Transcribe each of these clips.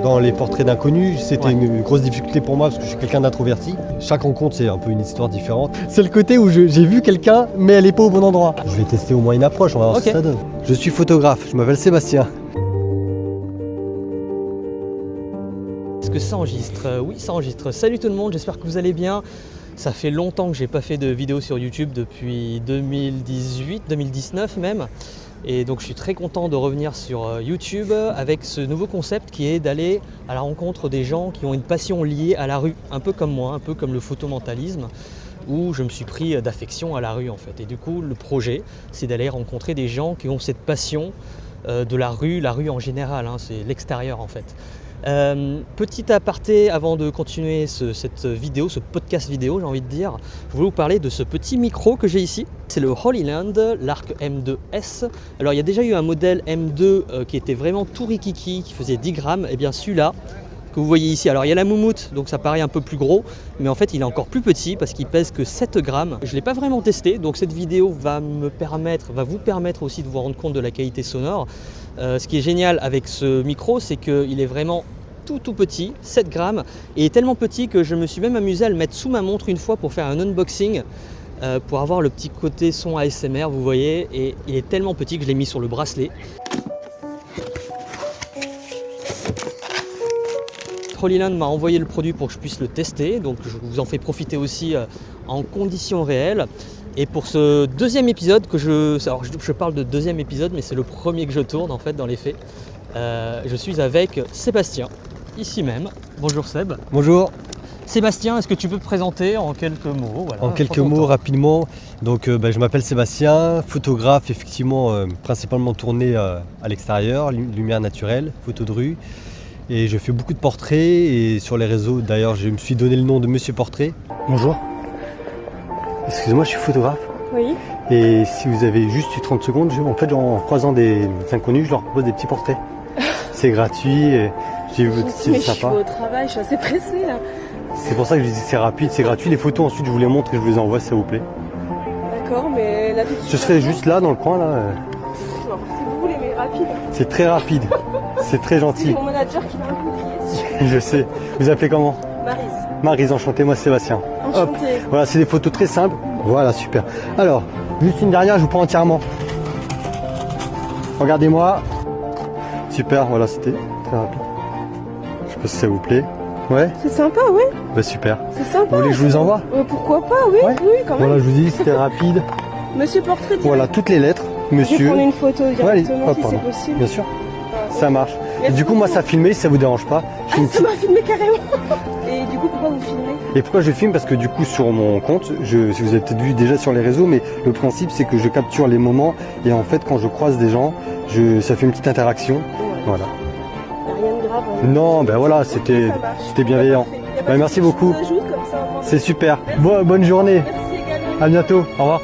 dans les portraits d'inconnus. C'était une grosse difficulté pour moi parce que je suis quelqu'un d'introverti. Chaque rencontre, c'est un peu une histoire différente. C'est le côté où j'ai vu quelqu'un, mais elle n'est pas au bon endroit. Je vais tester au moins une approche, on va voir ce que ça donne. Je suis photographe, je m'appelle Sébastien. Est-ce que ça enregistre? Oui, ça enregistre. Salut tout le monde, j'espère que vous allez bien. Ça fait longtemps que j'ai pas fait de vidéo sur YouTube depuis 2018, 2019 même. Et donc je suis très content de revenir sur YouTube avec ce nouveau concept qui est d'aller à la rencontre des gens qui ont une passion liée à la rue, un peu comme moi, un peu comme le photomentalisme, où je me suis pris d'affection à la rue en fait. Et du coup le projet c'est d'aller rencontrer des gens qui ont cette passion de la rue en général, hein, c'est l'extérieur en fait. Petit aparté avant de continuer cette vidéo, ce podcast vidéo j'ai envie de dire, je voulais vous parler de ce petit micro que j'ai ici. C'est le Holyland, l'Arc M2S. Alors il y a déjà eu un modèle M2 qui était vraiment tout rikiki, qui faisait 10 grammes, et bien celui-là que vous voyez ici, alors il y a la moumoute donc ça paraît un peu plus gros, mais en fait il est encore plus petit parce qu'il pèse que 7 grammes. Je ne l'ai pas vraiment testé, donc cette vidéo va vous permettre aussi de vous rendre compte de la qualité sonore. Ce qui est génial avec ce micro, c'est qu'il est vraiment tout petit, 7 grammes, et tellement petit que je me suis même amusé à le mettre sous ma montre une fois pour faire un unboxing, pour avoir le petit côté son ASMR, vous voyez, et il est tellement petit que je l'ai mis sur le bracelet. Holyland m'a envoyé le produit pour que je puisse le tester, donc je vous en fais profiter aussi en conditions réelles. Et pour ce deuxième épisode, alors je parle de deuxième épisode, mais c'est le premier que je tourne en fait dans les faits. Je suis avec Sébastien, ici même. Bonjour Seb. Bonjour. Sébastien, est-ce que tu peux te présenter en quelques mots? En quelques mots rapidement, donc je m'appelle Sébastien, photographe effectivement principalement tourné à l'extérieur, lumière naturelle, photo de rue. Et je fais beaucoup de portraits et sur les réseaux d'ailleurs je me suis donné le nom de Monsieur Portrait. Bonjour. Excusez-moi, je suis photographe. Oui. Et si vous avez juste 30 secondes, en croisant des inconnus, je leur propose des petits portraits. C'est gratuit, j'ai vu que c'était sympa. Je suis au travail, je suis assez pressée là. C'est pour ça que je dis c'est rapide, c'est gratuit. Les photos ensuite je vous les montre et je vous les envoie si ça vous plaît. D'accord, mais là tout de suite. Ce serait juste là dans le coin là. Si vous voulez, mais rapide. C'est très rapide, c'est très gentil. C'est mon manager qui m'a un peu crié dessus. Je sais. Vous appelez comment? Maryse. Maryse, enchanté, moi Sébastien. Enchanté. Voilà, c'est des photos très simples. Voilà, super. Alors, juste une dernière, je vous prends entièrement. Regardez-moi. Super, voilà, c'était très rapide. Je sais pas si ça vous plaît. Ouais. C'est sympa, oui. Bah super. C'est sympa. Vous voulez que je vous les envoie? Pourquoi pas, oui, ouais. Oui, quand même. Voilà, je vous dis, c'était rapide. Monsieur Portrait direct. Voilà, toutes les lettres. Monsieur. Je vais prendre une photo directement si c'est possible. Bien sûr. Ça marche. Et du coup, moi, ça filmé, si ça vous dérange pas. Ça m'a filmé carrément. Et du coup, pourquoi vous filmez? Et pourquoi je filme? Parce que du coup, sur mon compte, si vous avez peut-être vu déjà sur les réseaux, mais le principe, c'est que je capture les moments. Et en fait, quand je croise des gens, ça fait une petite interaction. Ouais. Voilà. Il n'y a rien de grave. Non, ben voilà, c'était bienveillant. Ben, merci beaucoup. C'est super. Bonne journée. Merci également. À bientôt. Au revoir.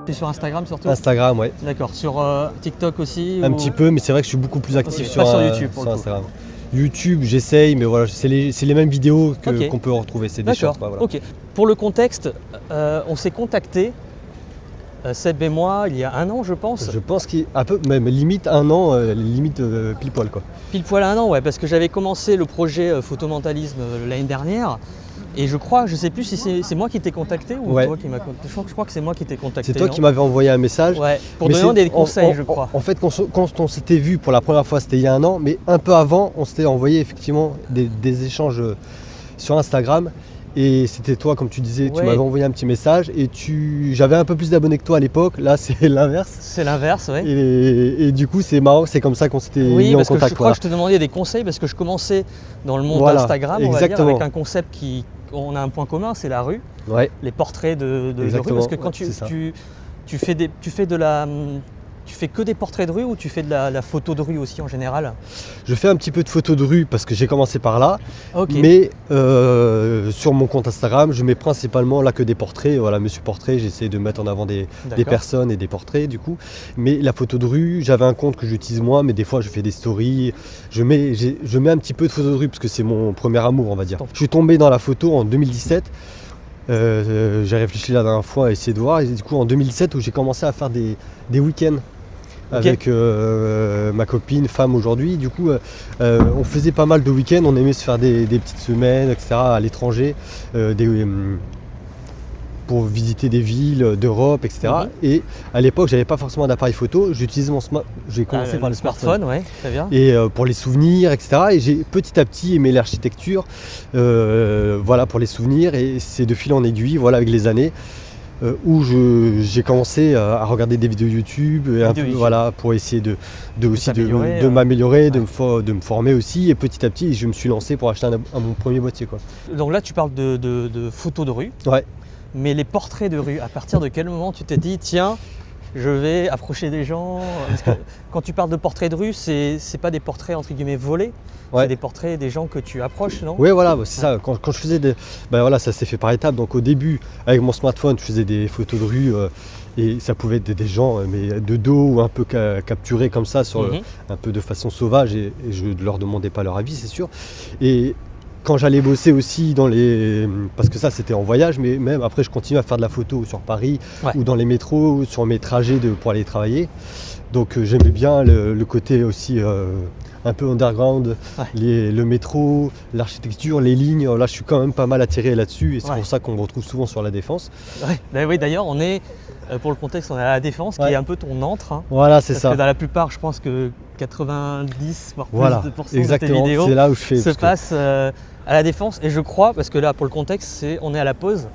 T'es sur Instagram surtout? Instagram, ouais. D'accord. Sur TikTok aussi? Un petit peu, mais c'est vrai que je suis beaucoup plus actif sur YouTube, sur Instagram. YouTube, j'essaye, mais voilà, c'est les mêmes vidéos qu'on peut retrouver. C'est des shorts. Voilà. Ok. Pour le contexte, on s'est contacté, Seb et moi, il y a un an, je pense. Je pense qu'il y a un peu, même limite un an, limite pile poil quoi. Pile poil un an, ouais, parce que j'avais commencé le projet photomentalisme l'année dernière. Et je sais plus si c'est moi qui t'ai contacté ou toi qui m'as contacté. Je crois que c'est moi qui t'ai contacté. C'est toi qui m'avais envoyé un message. Ouais, pour donner des conseils, je crois. En fait, quand on s'était vu pour la première fois, c'était il y a un an, mais un peu avant, on s'était envoyé effectivement des échanges sur Instagram. Et c'était toi, comme tu disais, tu m'avais envoyé un petit message et j'avais un peu plus d'abonnés que toi à l'époque. Là, c'est l'inverse. C'est l'inverse, oui. Et du coup, c'est marrant, c'est comme ça qu'on s'était mis en contact. Je crois que je te demandais des conseils parce que je commençais dans le monde d'Instagram, on va dire, avec un concept on a un point commun, c'est la rue, les portraits de rue. Parce que quand tu fais que des portraits de rue ou tu fais de la photo de rue aussi en général? Je fais un petit peu de photos de rue parce que j'ai commencé par là, okay. Mais sur mon compte Instagram, je mets principalement là que des portraits. Voilà, Monsieur Portrait, j'essaie de mettre en avant des personnes et des portraits du coup. Mais la photo de rue, j'avais un compte que j'utilise moins, mais des fois je fais des stories. Je mets un petit peu de photos de rue parce que c'est mon premier amour, on va dire. Je suis tombé dans la photo en 2017. J'ai réfléchi la dernière fois à essayer de voir et du coup en 2017 où j'ai commencé à faire des week-ends avec ma copine, femme aujourd'hui. Du coup, on faisait pas mal de week-ends, on aimait se faire des petites semaines, etc. à l'étranger, pour visiter des villes d'Europe, etc. Et à l'époque, j'avais pas forcément d'appareil photo. J'utilisais mon j'ai commencé par le smartphone. Ouais, très bien. Et pour les souvenirs, etc. Et j'ai petit à petit aimé l'architecture, voilà, pour les souvenirs. Et c'est de fil en aiguille, voilà, avec les années, où j'ai commencé à regarder des vidéos YouTube, voilà, pour essayer de m'améliorer, de me former aussi. Et petit à petit, je me suis lancé pour acheter mon premier boîtier, quoi. Donc là, tu parles de photos de rue. Ouais. Mais les portraits de rue, à partir de quel moment tu t'es dit, tiens, je vais approcher des gens? Parce que quand tu parles de portraits de rue, c'est pas des portraits entre guillemets volés, c'est des portraits des gens que tu approches, non? Oui, voilà, c'est ça. Quand je faisais voilà, ça s'est fait par étapes. Donc au début, avec mon smartphone, je faisais des photos de rue et ça pouvait être des gens, mais de dos ou un peu capturés comme ça, un peu de façon sauvage, et je ne leur demandais pas leur avis, c'est sûr. Et quand j'allais bosser aussi parce que ça c'était en voyage, mais même après je continuais à faire de la photo sur Paris ou dans les métros, ou sur mes trajets pour aller travailler. Donc j'aimais bien le côté aussi un peu underground, le métro, l'architecture, les lignes. Là je suis quand même pas mal attiré là-dessus, et c'est pour ça qu'on me retrouve souvent sur la Défense. Oui, d'ailleurs on est, pour le contexte, on est à la Défense, qui est un peu ton antre. Voilà, c'est ça. Parce que dans la plupart, je pense que 90 voire plus de exactement, tes vidéos c'est là où je fais, se passent à la Défense. Et je crois, parce que là pour le contexte, on est à la pause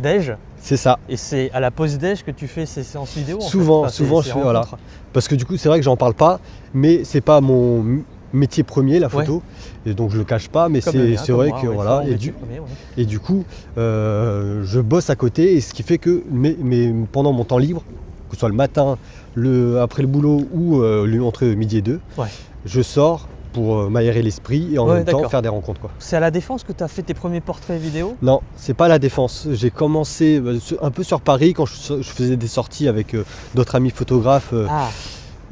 déj. C'est ça. Et c'est à la pause déj que tu fais ces séances vidéo? Souvent je fais, voilà. Parce que du coup c'est vrai que j'en parle pas, mais c'est pas mon métier premier, la photo, et donc je le cache pas, mais c'est vrai que voilà, et du coup je bosse à côté, et ce qui fait que pendant mon temps libre, que ce soit le matin, après le boulot ou entre midi et 2, je sors pour m'aérer l'esprit et en même temps faire des rencontres, quoi. C'est à la Défense que tu as fait tes premiers portraits vidéo? Non, c'est pas à la Défense. J'ai commencé un peu sur Paris quand je faisais des sorties avec d'autres amis photographes.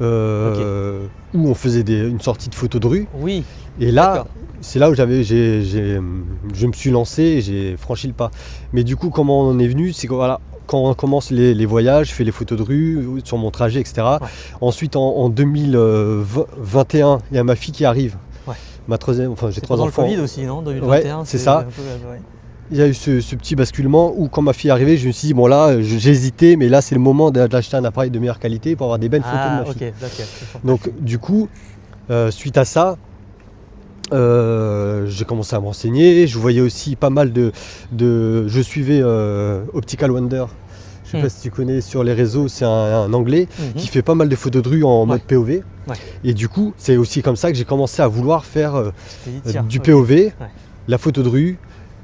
Où on faisait une sortie de photos de rue. Oui. Et là, c'est là où je me suis lancé et j'ai franchi le pas. Mais du coup, comment on est venu, c'est que voilà, quand on commence les voyages, je fais les photos de rue sur mon trajet, etc. Ensuite, en 2021, il y a ma fille qui arrive. Ma troisième, j'ai 3 enfants. Pendant le Covid aussi, non? 2021, c'est ça. Il y a eu ce petit basculement où, quand ma fille est arrivée, je me suis dit, bon là, j'hésitais, mais là c'est le moment d'acheter un appareil de meilleure qualité pour avoir des belles photos de ma fille. Donc du coup, suite à ça, j'ai commencé à me renseigner. Je voyais aussi pas mal je suivais Optical Wonder. Je sais pas si tu connais sur les réseaux, c'est un Anglais qui fait pas mal de photos de rue en mode POV. Et du coup, c'est aussi comme ça que j'ai commencé à vouloir faire du POV, la photo de rue.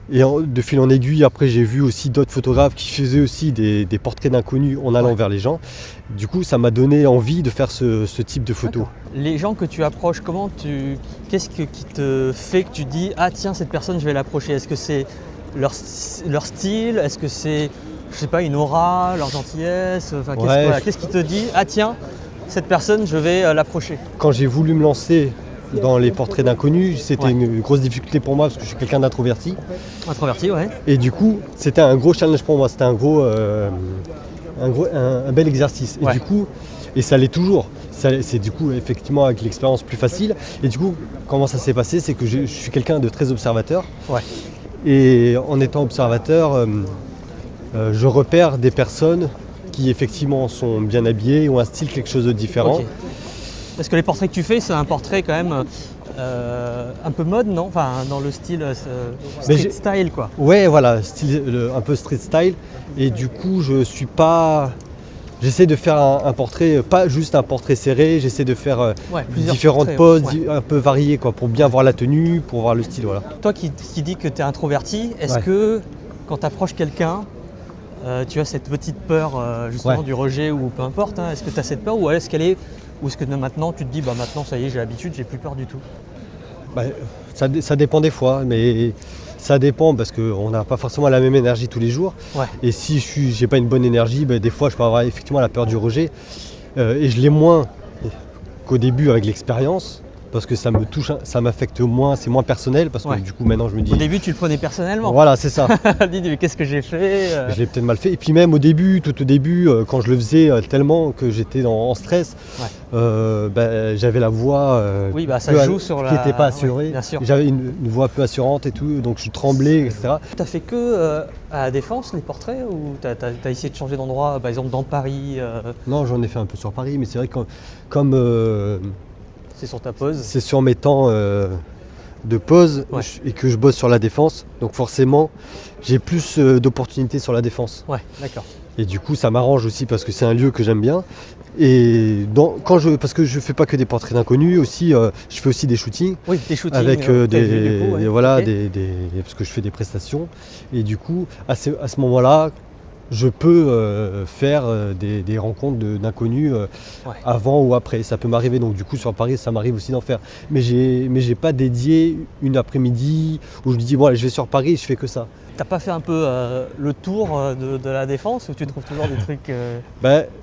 Et de fil en aiguille, après j'ai vu aussi d'autres photographes qui faisaient aussi des portraits d'inconnus en allant vers les gens. Du coup, ça m'a donné envie de faire ce type de photos. Les gens que tu approches, qu'est-ce qui te fait que tu dis « Ah tiens, cette personne, je vais l'approcher ». Est-ce que c'est leur style? Est-ce que c'est, je sais pas, une aura, leur gentillesse? Qu'est-ce qui te dit « Ah tiens, cette personne, je vais l'approcher ». Quand j'ai voulu me lancer dans les portraits d'inconnus, c'était une grosse difficulté pour moi parce que je suis quelqu'un d'introverti. Introverti, ouais. Et du coup, c'était un gros challenge pour moi, c'était un bel exercice. Et du coup, et ça l'est toujours. C'est du coup effectivement avec l'expérience plus facile. Et du coup, comment ça s'est passé, c'est que je suis quelqu'un de très observateur. Et en étant observateur, je repère des personnes qui effectivement sont bien habillées, ont un style, quelque chose de différent. Parce que les portraits que tu fais, c'est un portrait quand même un peu mode, non? Enfin, dans le style street style, quoi. Ouais, voilà, un peu street style. Et du coup, j'essaie de faire un portrait, pas juste un portrait serré, j'essaie de faire différentes poses, un peu variées, quoi, pour bien voir la tenue, pour voir le style, voilà. Toi qui dis que tu es introverti, est-ce que quand tu approches quelqu'un, tu as cette petite peur justement du rejet ou peu importe, hein, est-ce que tu as cette peur ou est-ce que maintenant tu te dis maintenant ça y est, j'ai l'habitude, j'ai plus peur du tout? Ça dépend des fois, mais ça dépend parce qu'on n'a pas forcément la même énergie tous les jours. Et si j'ai pas une bonne énergie, des fois je peux avoir effectivement la peur du rejet. Et je l'ai moins qu'au début avec l'expérience. parce que ça me touche, ça m'affecte moins, c'est moins personnel parce que du coup maintenant je me dis... Au début tu le prenais personnellement. Voilà, c'est ça. Dis, mais qu'est-ce que j'ai fait Je l'ai peut-être mal fait. Et puis même au début, tout au début, quand je le faisais tellement que j'étais en stress, j'avais la voix ça joue sur qui n'était pas assurée. Bien sûr. J'avais une voix peu assurante et tout, donc je tremblais, etc. Tu as fait que à la Défense les portraits ou tu as essayé de changer d'endroit, par exemple dans Paris Non, j'en ai fait un peu sur Paris, mais c'est vrai que comme c'est sur ta pause. C'est sur mes temps de pause et que je bosse sur la Défense, donc forcément j'ai plus d'opportunités sur la Défense. Ouais, d'accord. Et du coup ça m'arrange aussi parce que c'est un lieu que j'aime bien. Et parce que je fais pas que des portraits d'inconnus, aussi, je fais aussi des shootings. Oui, des shootings avec okay. parce que je fais des prestations. Et du coup, à ce moment-là, je peux faire des rencontres d'inconnus avant ou après. Ça peut m'arriver. Donc du coup, sur Paris, ça m'arrive aussi d'en faire. Mais j'ai pas dédié une après-midi où je me dis bon, allez, je vais sur Paris et je fais que ça. T'as pas fait un peu le tour de la Défense où tu trouves toujours des trucs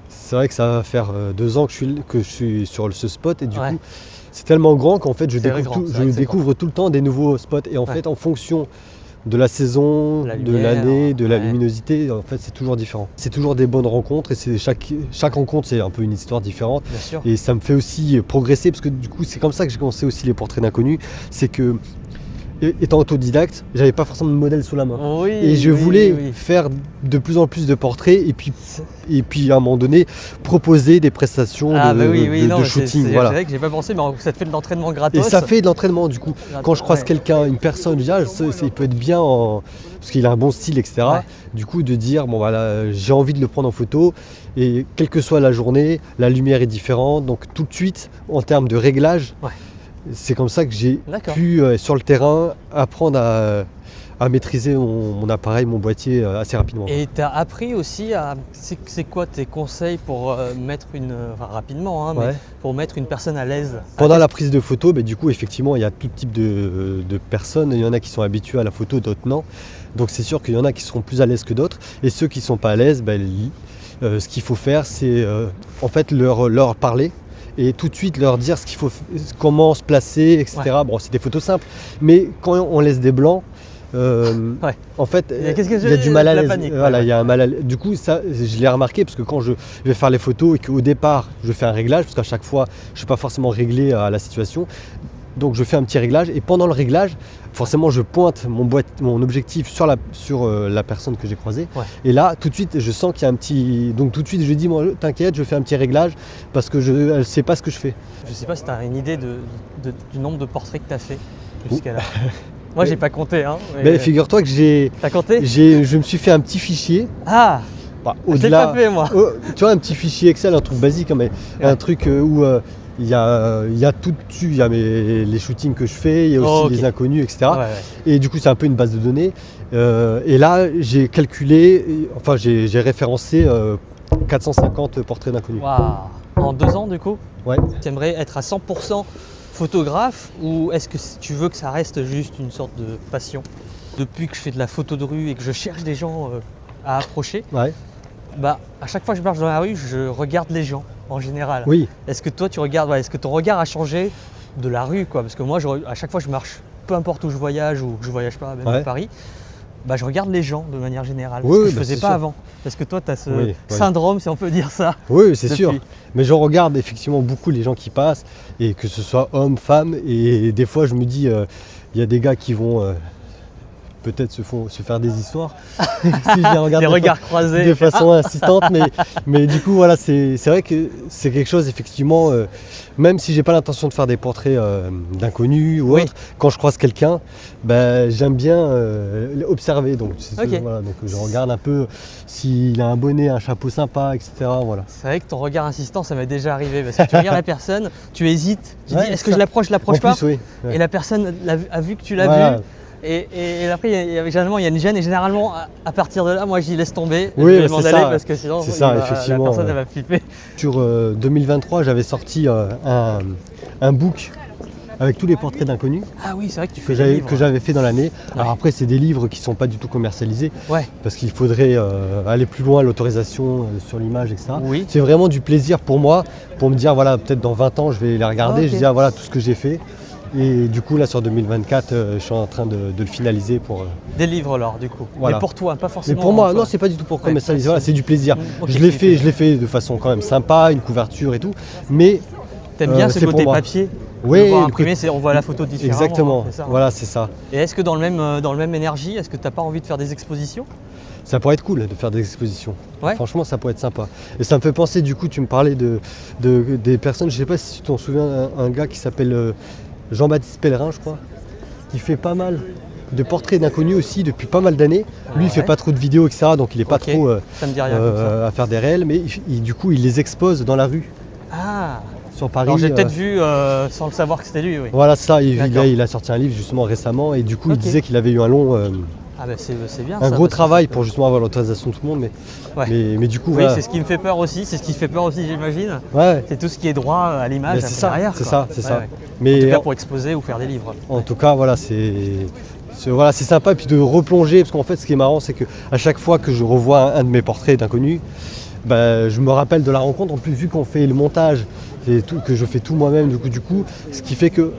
C'est vrai que ça va faire 2 ans que je suis sur ce spot et du coup c'est tellement grand qu'en fait je découvre tout le temps des nouveaux spots et en fait en fonction de la saison, de l'année, de la luminosité, en fait c'est toujours différent. C'est toujours des bonnes rencontres et chaque rencontre c'est un peu une histoire différente. Bien sûr. Et ça me fait aussi progresser parce que du coup c'est comme ça que j'ai commencé aussi les portraits d'inconnus, c'est que étant autodidacte, j'avais pas forcément de modèle sous la main. Et je voulais faire de plus en plus de portraits et puis à un moment donné proposer des prestations de shooting. C'est vrai que j'ai pas pensé, mais ça te fait de l'entraînement gratos. Et ça fait de l'entraînement du coup. Quand je croise quelqu'un, une personne, je dis il peut être bien parce qu'il a un bon style, etc. Du coup de dire bon voilà, j'ai envie de le prendre en photo et quelle que soit la journée, la lumière est différente, donc tout de suite en termes de réglage. C'est comme ça que j'ai pu, sur le terrain, apprendre à maîtriser mon appareil, mon boîtier assez rapidement. Et tu as appris aussi à... C'est quoi tes conseils pour mettre pour mettre une personne à l'aise? Pendant la prise de photo, du coup, effectivement, il y a tout type de personnes. Il y en a qui sont habitués à la photo, d'autres non. Donc c'est sûr qu'il y en a qui seront plus à l'aise que d'autres. Et ceux qui ne sont pas à l'aise, ce qu'il faut faire, c'est en fait leur parler. Et tout de suite leur dire comment se placer, etc. Bon, c'est des photos simples, mais quand on laisse des blancs, en fait, il y a du mal à l'aise. Il y a un mal à l'aise. Du coup, ça, je l'ai remarqué parce que quand je vais faire les photos et qu'au départ, je fais un réglage, parce qu'à chaque fois, je ne suis pas forcément réglé à la situation. Donc, je fais un petit réglage et pendant le réglage, forcément, je pointe mon objectif sur la personne que j'ai croisée. Et là, tout de suite, je sens qu'il y a un petit... Donc, tout de suite, je dis, moi, t'inquiète, je fais un petit réglage parce que elle ne sait pas ce que je fais. Je ne sais pas si tu as une idée du nombre de portraits que tu as fait jusqu'à là. Moi, j'ai pas compté. Mais figure-toi que T'as compté ? Je me suis fait un petit fichier. Ah, je l'ai pas fait, moi. Tu vois, un petit fichier Excel, un truc basique, mais un truc où... Il y a tout dessus, il y a les shootings que je fais, il y a aussi les inconnus, etc. Et du coup, c'est un peu une base de données. Et là, j'ai calculé, j'ai référencé 450 portraits d'inconnus. Wow. En 2 ans, du coup ? Ouais. Tu aimerais être à 100% photographe ou est-ce que tu veux que ça reste juste une sorte de passion ? Depuis que je fais de la photo de rue et que je cherche des gens à approcher, à chaque fois que je marche dans la rue, je regarde les gens. En général. Oui. Est-ce que toi tu regardes, est-ce que ton regard a changé de la rue Parce que moi, à chaque fois que je marche, peu importe où je voyage ou que je voyage pas, même à Paris, je regarde les gens de manière générale. Ce que je faisais pas avant. Parce que toi, tu as ce syndrome, si on peut dire ça. Oui, c'est sûr. Mais je regarde effectivement beaucoup les gens qui passent, et que ce soit hommes, femmes, et des fois je me dis, il y a des gars qui vont... peut-être se faire des histoires si je les regarde des regards croisés de façon insistante, mais du coup voilà, c'est vrai que c'est quelque chose effectivement, même si j'ai pas l'intention de faire des portraits d'inconnus ou autre, quand je croise quelqu'un, j'aime bien observer, donc donc je regarde un peu s'il a un bonnet, un chapeau sympa, etc. Voilà. C'est vrai que ton regard insistant, ça m'est déjà arrivé parce que tu regardes la personne, tu hésites, tu dis est-ce que je l'approche pas, et la personne a vu que tu l'as vu. Et après, généralement, il y a une gêne et généralement, à partir de là, moi, j'y laisse tomber. Je vais m'en aller parce que sinon, la personne elle va flipper. Sur 2023, j'avais sorti un book avec tous les portraits d'inconnus Ah oui, c'est vrai que tu fais des livres. que j'avais fait dans l'année. Alors après, c'est des livres qui ne sont pas du tout commercialisés, Ouais. parce qu'il faudrait aller plus loin, l'autorisation sur l'image, etc. Oui. C'est vraiment du plaisir pour moi, pour me dire, voilà, peut-être dans 20 ans, je vais les regarder, Ah, ok. je dis, ah, voilà, tout ce que j'ai fait. Et du coup, là, sur 2024, je suis en train de le finaliser pour... Des livres alors du coup. Voilà. Mais pour toi, pas Mais forcément. pour moi, toi. non, c'est pas du tout pour Ouais, commercialiser, ouais, voilà, c'est du plaisir. Ok, je l'ai fait de façon quand même sympa, une couverture et tout, mais T'aimes bien ce c'est pour côté moi. papier. Oui, Le voir le imprimé, on voit la photo différemment. exactement, hein, c'est ça, hein. voilà, c'est ça. Et est-ce que dans le même énergie, est-ce que t'as pas envie de faire des expositions? Ça pourrait être cool de faire des expositions. Ouais. Franchement, ça pourrait être sympa. Et ça me fait penser, du coup, tu me parlais des personnes, je sais pas si tu t'en souviens, un gars qui s'appelle Jean-Baptiste Pellerin, je crois, qui fait pas mal de portraits d'inconnus aussi depuis pas mal d'années. Lui, il fait Ouais. pas trop de vidéos, etc. Donc il est pas Ok. trop Ça me dit rien comme ça. à faire des réels, mais du coup, il les expose dans la rue, Ah. sur Paris. Alors j'ai peut-être vu sans le savoir que c'était lui, oui. Voilà, ça, D'accord. il a sorti un livre justement récemment, et du coup, Ok. il disait qu'il avait eu un long, Ah bah c'est bien. un ça, gros parce que travail ça peut- pour justement avoir l'autorisation de tout le monde, Ouais. mais du coup, Oui, voilà. c'est ce qui me fait peur aussi. C'est ce qui fait peur aussi, j'imagine. Ouais, C'est tout ce qui est droit à l'image. mais c'est ça, derrière, c'est quoi. ça, c'est Ouais, ça. ouais. Mais En tout cas pour exposer ou faire des livres. en tout cas, voilà, c'est sympa, et puis de replonger, parce qu'en fait, ce qui est marrant, c'est que à chaque fois que je revois un de mes portraits d'inconnus, bah, je me rappelle de la rencontre. En plus, vu qu'on fait le montage, et tout, que je fais tout moi-même, du coup, ce qui fait que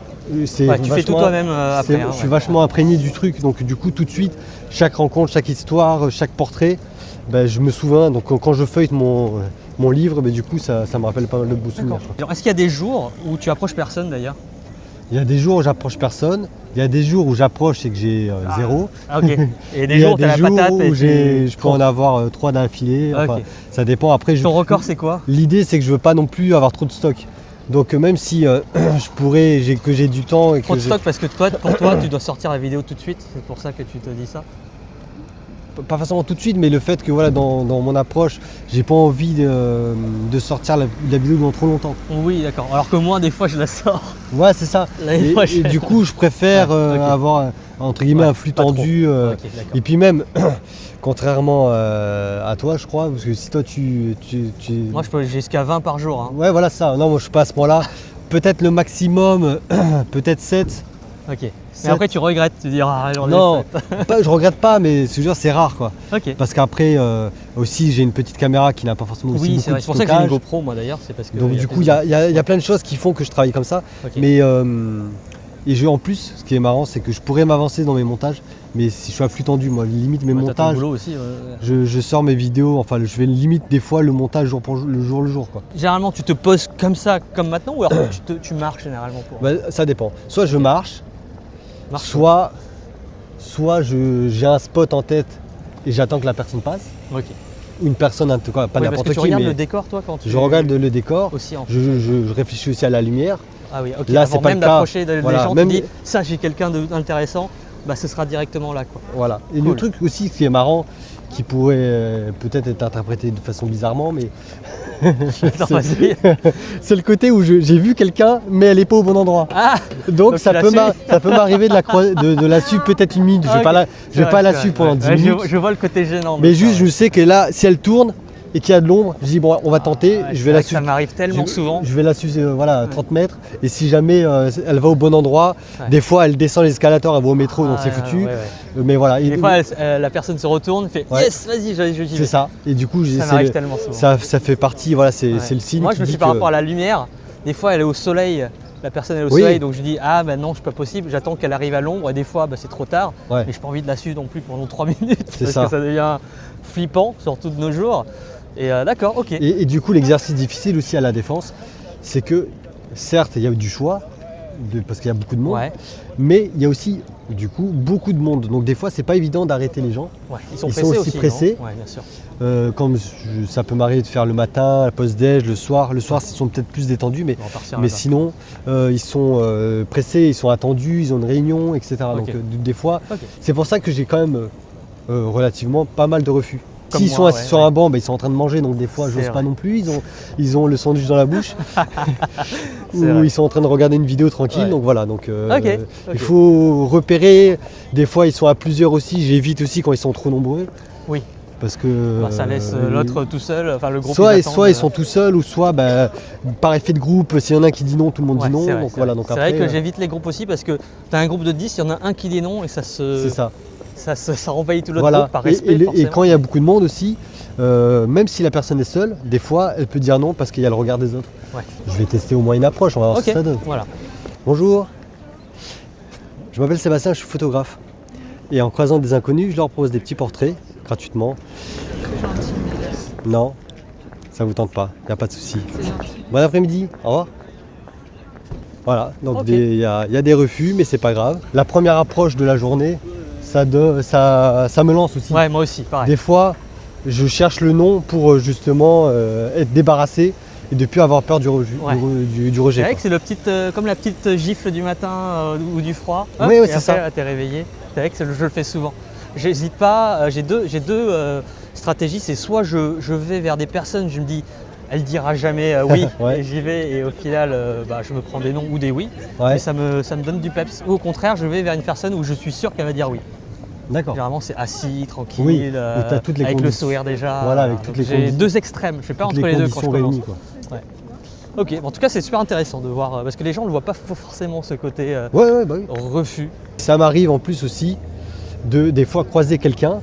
c'est Ouais, tu fais tout vachement- toi-même après. hein, je suis ouais. vachement imprégné du truc, donc du coup, tout de suite, chaque rencontre, chaque histoire, chaque portrait, bah, je me souviens. Donc quand je feuillete mon livre, bah, du coup, ça me rappelle pas mal de beaux souvenirs. D'accord. Alors, est-ce qu'il y a des jours où tu approches personne d'ailleurs? Il y a des jours où j'approche personne, il y a des jours où j'approche et que j'ai zéro. Ah, ok. Et des Il y a jours où t'as la des jours patate où et je peux en avoir 3 d'affilée. Ah, Enfin, ok. ça dépend. Après, Ton record c'est quoi? l'idée, c'est que je veux pas non plus avoir trop de stock. Donc même si je pourrais, que j'ai du temps et Trop que de stock parce que pour toi tu dois sortir la vidéo tout de suite. C'est pour ça que tu te dis ça. pas forcément tout de suite, mais le fait que voilà, dans mon approche, j'ai pas envie de sortir la vidéo dans trop longtemps. Oui, d'accord. Alors que moi des fois je la sors. Ouais, c'est ça. L'année Et prochaine. du coup, je préfère Ouais, ok. avoir entre guillemets Ouais, un flux pas trop. tendu. Ok, d'accord. Et puis même, contrairement à toi, je crois, parce que si toi tu Moi je peux j'ai jusqu'à 20 par jour. Hein. ouais, voilà ça. Non, moi je suis pas à ce point-là. Peut-être le maximum, peut-être 7. Ok. Mais Sept. après tu regrettes, tu diras j'en ai Non, fait. je regrette pas, mais je veux dire, c'est rare quoi. Ok. Parce qu'après, aussi, j'ai une petite caméra qui n'a pas forcément aussi Oui, beaucoup c'est vrai. de C'est pour ça que j'ai une stockage. GoPro moi d'ailleurs. C'est parce que. Donc du coup, il y a plein de choses qui font que je travaille comme ça. Ok. Mais en plus, ce qui est marrant, c'est que je pourrais m'avancer dans mes montages, mais si je suis à flux tendu, moi, limite mes Ouais, t'as ton montages, boulot aussi. je sors mes vidéos, enfin, je vais limite des fois le montage jour pour jour, le jour quoi. Généralement tu te poses comme ça, comme maintenant, ou alors tu marches généralement pour. Bah, ça dépend. Soit je marche, Marche. soit j'ai un spot en tête et j'attends que la personne passe. Ok. Ou une personne, en tout cas, pas Ouais, parce n'importe que tu qui, regardes mais le décor toi quand tu. je regarde le décor. aussi en Je réfléchis aussi à la lumière. Ah oui, ok. Là, Avant c'est pas même le cas. d'approcher des Voilà, gens, même- tu dis ça j'ai quelqu'un d'intéressant, bah ce sera directement là quoi. Voilà. Et Cool. le truc aussi qui est marrant, qui pourrait peut-être être interprété de façon bizarrement, mais Attends, vas-y. c'est le côté où j'ai vu quelqu'un, mais elle n'est pas au bon endroit. Ah Donc Donc ça tu peut, l'as su. ça peut m'arriver de la suivre peut-être une minute. Je Ah, vais pas ok. la, je vais C'est pas vrai, la c'est suivre vrai, pendant 10 ouais. minutes. Je vois le côté gênant. Mais de juste, ça, je ouais. sais que là, si elle tourne et qu'il y a de l'ombre, je dis bon, on va tenter, Ouais, je c'est vais vrai la que suivre. Ça m'arrive tellement souvent. Je vais la suivre à 30 mètres. Et si jamais elle va au bon endroit, Ouais. des fois elle descend l'escalator, elle va au métro, donc Ah, c'est foutu. ouais, ouais. Mais voilà. Et des fois, la personne se retourne, fait Ouais. yes, vas-y, j'y c'est vais. ça. Et du coup, Ça m'arrive tellement souvent. ça fait partie, voilà, c'est Ouais. le signe. Moi, qui je me dit suis par que- rapport à la lumière. Des fois, elle est au soleil. La personne est au Oui. soleil, donc je dis ah ben non, c'est pas possible. J'attends qu'elle arrive à l'ombre. Et des fois, bah, c'est trop tard. Ouais. Mais j'ai pas envie de la suivre non plus pendant 3 minutes C'est parce ça. que ça devient flippant, surtout de nos jours. Et d'accord, ok. Et du coup, l'exercice difficile aussi à la défense, c'est que certes, il y a du choix, parce qu'il y a beaucoup de monde, Ouais, mais il y a aussi du coup beaucoup de monde. Donc des fois, c'est pas évident d'arrêter les gens. ouais. Ils sont Ils pressés sont aussi aussi. pressés. Non ouais, bien sûr. Comme ça peut m'arriver de faire le matin, la pause déj, le soir. Le soir, ils sont peut-être plus détendus, mais On va partir Mais là-bas. sinon, ils sont pressés, ils sont attendus, ils ont une réunion, etc. Donc Ok. des fois, Ok. c'est pour ça que j'ai quand même relativement pas mal de refus. Comme S'ils moi, sont assis ouais, sur ouais. un banc, ils sont en train de manger, donc des fois, C'est j'ose pas vrai. non plus. Ils ont le sandwich dans la bouche, C'est ou vrai. ils sont en train de regarder une vidéo tranquille. Ouais. Donc voilà. Donc Ok, ok. il faut repérer. Des fois, ils sont à plusieurs aussi. J'évite aussi quand ils sont trop nombreux. Oui. Parce que ça laisse l'autre tout seul, enfin le groupe. Soit ils sont tout seuls, ou soit par effet de groupe, s'il y en a un qui dit non, tout le monde dit non. C'est vrai que j'évite les groupes aussi parce que tu as un groupe de 10, il y en a un qui dit non et ça envahit tout l'autre groupe par respect. Et quand il y a beaucoup de monde aussi, même si la personne est seule, des fois elle peut dire non parce qu'il y a le regard des autres. Ouais. Je vais tester au moins une approche, on va voir ce que ça donne. Voilà. Bonjour, je m'appelle Sébastien, je suis photographe. Et en croisant des inconnus, je leur propose des petits portraits, gratuitement. Très gentil. Non, ça vous tente pas, il n'y a pas de souci. C'est gentil. Bon après-midi, au revoir. Voilà, donc il y a des refus, mais c'est pas grave. La première approche de la journée, ça me lance aussi. Ouais, moi aussi, pareil. Des fois, je cherche le non pour justement être débarrassé et de ne plus avoir peur du rejet. C'est vrai que c'est comme la petite gifle du matin ou du froid. Oui, c'est ça. T'es réveillé. C'est vrai que je le fais souvent. J'hésite pas, j'ai deux stratégies. C'est soit je vais vers des personnes, je me dis, elle dira jamais oui, et j'y vais, et au final, je me prends des non ou des oui. Mais ça me donne du peps. Ou au contraire, je vais vers une personne où je suis sûr qu'elle va dire oui. D'accord. Généralement, c'est assis, tranquille, avec le sourire déjà. Voilà, avec toutes les J'ai deux extrêmes. Je fais pas entre les deux quand je commence. Ouais. Ok, en tout cas, c'est super intéressant de voir parce que les gens ne le voient pas forcément ce côté refus. Ça m'arrive en plus aussi de des fois croiser quelqu'un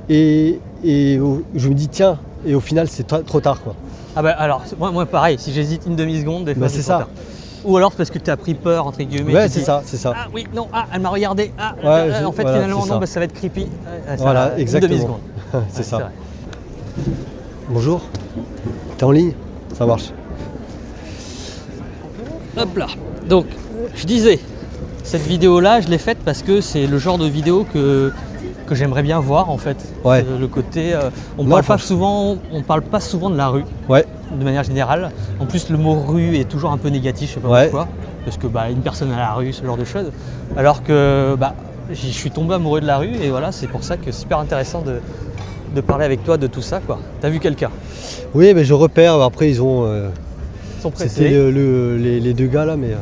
et je me dis tiens, et au final c'est trop tard quoi. Ah bah alors moi pareil, si j'hésite une demi-seconde, des fois c'est trop tard. Ou alors parce que tu as pris peur entre guillemets. Ouais, c'est ça. Ah oui, non, elle m'a regardé. En fait finalement non, ça va être creepy. Voilà, exactement. Une demi-seconde. C'est ça. Bonjour. T'es en ligne? Ça marche. Hop là. Donc, je disais, cette vidéo-là, je l'ai faite parce que c'est le genre de vidéo que j'aimerais bien voir en fait. Ouais. Le côté, on parle pas souvent de la rue. Ouais. De manière générale. En plus, le mot rue est toujours un peu négatif, je sais pas pourquoi. Parce que une personne à la rue, ce genre de choses. Alors que je suis tombé amoureux de la rue et voilà, c'est pour ça que c'est super intéressant de parler avec toi de tout ça quoi. T'as vu quelqu'un? Oui, mais je repère. Après, ils sont pressés. C'était les deux gars là, mais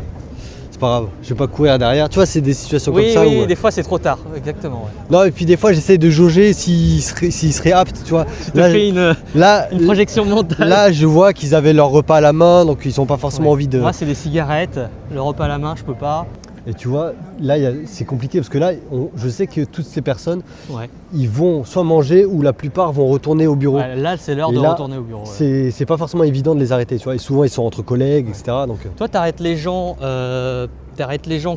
c'est pas grave. Je vais pas courir derrière. Tu vois, c'est des situations comme ça. Oui, des fois c'est trop tard. Exactement. Ouais. Non, et puis des fois, j'essaie de jauger s'ils seraient aptes. Tu vois. Tu te fais une projection mentale. Là, je vois qu'ils avaient leur repas à la main, donc ils n'ont pas forcément envie de. Moi, c'est des cigarettes. Le repas à la main, je peux pas. Et tu vois, là, c'est compliqué parce que là, je sais que toutes ces personnes, ils vont soit manger ou la plupart vont retourner au bureau. Ouais, là, c'est l'heure de retourner au bureau. C'est pas forcément évident de les arrêter, tu vois. Et souvent, ils sont entre collègues, etc. Donc, toi, t'arrêtes les gens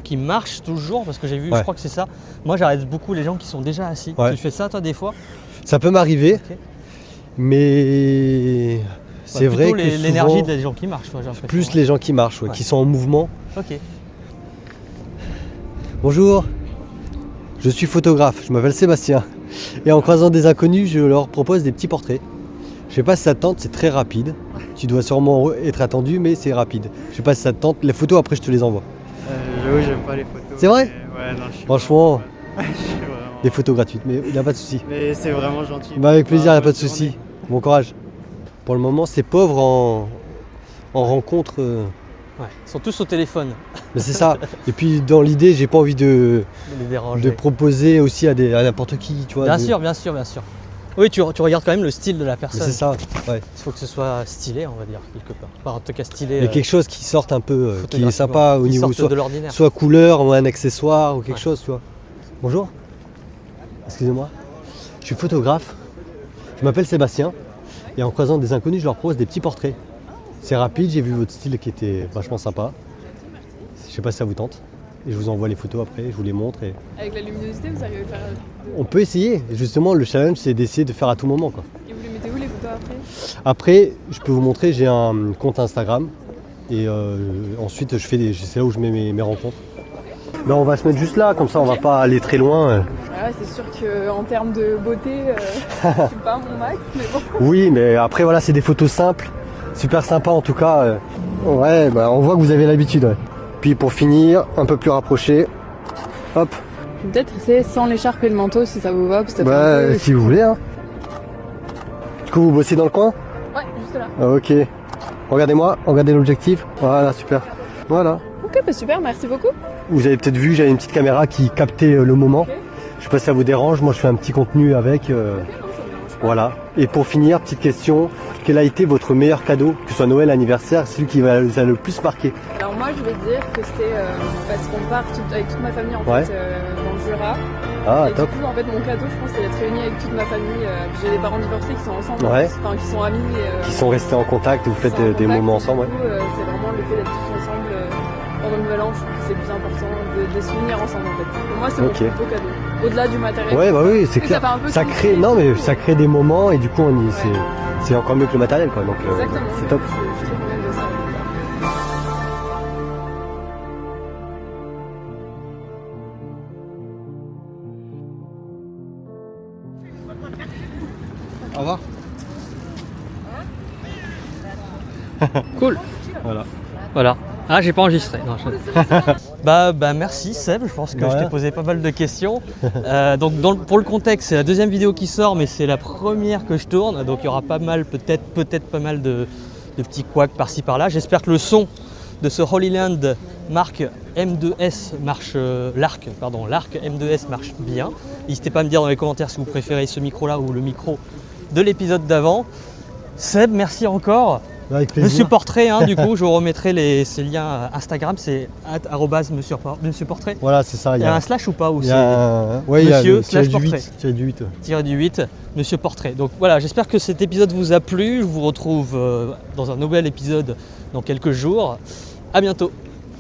qui marchent toujours parce que j'ai vu, je crois que c'est ça. Moi, j'arrête beaucoup les gens qui sont déjà assis. Tu fais ça, toi, des fois? Ça peut m'arriver, mais c'est vrai que l'énergie des gens qui marchent, toi, j'ai l'impression. Plus les gens qui marchent, qui sont en mouvement. Ok. Bonjour, je suis photographe, je m'appelle Sébastien et en croisant des inconnus, je leur propose des petits portraits. Je sais pas si ça te tente, c'est très rapide. Tu dois sûrement être attendu, mais c'est rapide. Je sais pas si ça te tente. Les photos, après, je te les envoie. J'avoue, j'aime pas les photos. C'est vrai? Ouais, non, je suis franchement, vraiment... des photos gratuites, mais il n'y a pas de souci. Mais c'est vraiment gentil. Avec plaisir, il n'y a pas de souci. Bon courage. Pour le moment, c'est pauvre en rencontre. Ils sont tous au téléphone. Mais c'est ça. Et puis dans l'idée, j'ai pas envie de proposer aussi à n'importe qui, tu vois. Bien sûr. Oui, tu regardes quand même le style de la personne. C'est ça. Ouais. Il faut que ce soit stylé, on va dire quelque part. Enfin, en tout cas stylé. Mais quelque chose qui sorte un peu, qui est sympa au niveau de l'ordinaire. Soit couleur ou un accessoire ou quelque chose, tu vois. Bonjour. Excusez-moi. Je suis photographe. Je m'appelle Sébastien. Et en croisant des inconnus, je leur propose des petits portraits. C'est rapide, j'ai vu votre style qui était vachement sympa. Je sais pas si ça vous tente. Et je vous envoie les photos après, je vous les montre. Avec la luminosité, vous arrivez à faire... On peut essayer. Justement, le challenge, c'est d'essayer de faire à tout moment, quoi. Et vous les mettez où les photos après? Après, je peux vous montrer, j'ai un compte Instagram. Et ensuite, c'est là où je mets mes rencontres. Ben, on va se mettre juste là, comme ça on va pas aller très loin. Ouais, c'est sûr qu'en termes de beauté, c'est pas mon max, mais bon. Oui, mais après voilà, c'est des photos simples. Super sympa en tout cas. Ouais, bah, on voit que vous avez l'habitude. Ouais. Puis pour finir, un peu plus rapproché. Hop. Peut-être essayer sans l'écharpe et le manteau si ça vous va. Parce que bah, si vous voulez. Hein. Du coup, vous bossez dans le coin? Ouais, juste là. Ah, ok. Regardez-moi, regardez l'objectif. Voilà, super. Voilà. Ok, bah super, merci beaucoup. Vous avez peut-être vu, j'avais une petite caméra qui captait le moment. Okay. Je sais pas si ça vous dérange, moi je fais un petit contenu avec. Ok, non, ça me dérange Voilà. Et pour finir, petite question, quel a été votre meilleur cadeau, que ce soit Noël, anniversaire, celui qui vous a le plus marqué? Alors moi je vais dire que c'était parce qu'on part avec toute ma famille en Ouais. fait dans le Jura. Ah, Et top. du coup en fait mon cadeau je pense c'est d'être réuni avec toute ma famille. J'ai des parents divorcés qui sont ensemble, Ouais. enfin qui sont amis. Qui sont restés en contact, vous faites des moments ensemble, ouais. Du coup c'est vraiment le fait d'être tous ensemble pendant le Nouvel An, je trouve que c'est le plus important des souvenirs ensemble en fait. Pour moi c'est mon Ok. plus beau cadeau. Au-delà du matériel. Ouais, bah oui, c'est Mais clair. ça fait un peu Ça cliché, crée, non mais du coup. ça crée des moments et du coup Ouais. c'est encore mieux que le matériel, quoi. Donc Exactement. c'est top. Je trouve même de ça. Au revoir. Cool. Voilà. Voilà. Ah, j'ai pas enregistré. Non, bah, merci Seb, je pense que De je rien. t'ai posé pas mal de questions. Donc pour le contexte, c'est la deuxième vidéo qui sort, mais c'est la première que je tourne. Donc il y aura pas mal, peut-être pas mal de petits couacs par-ci par-là. J'espère que le son de ce Holy Land marque M2S marche, l'arc M2S marche bien. N'hésitez pas à me dire dans les commentaires si vous préférez ce micro-là ou le micro de l'épisode d'avant. Seb, merci encore. Avec plaisir. Monsieur Portrait, hein, du coup, je vous remettrai ces liens Instagram, c'est @monsieur Portrait. Voilà, c'est ça. Il y a un slash ou pas ou il y a un- ouais, il y a Monsieur le tiré slash du portrait. 8. Tiré du 8. tiré du 8, Monsieur Portrait. Donc voilà, j'espère que cet épisode vous a plu. Je vous retrouve dans un nouvel épisode dans quelques jours. À bientôt.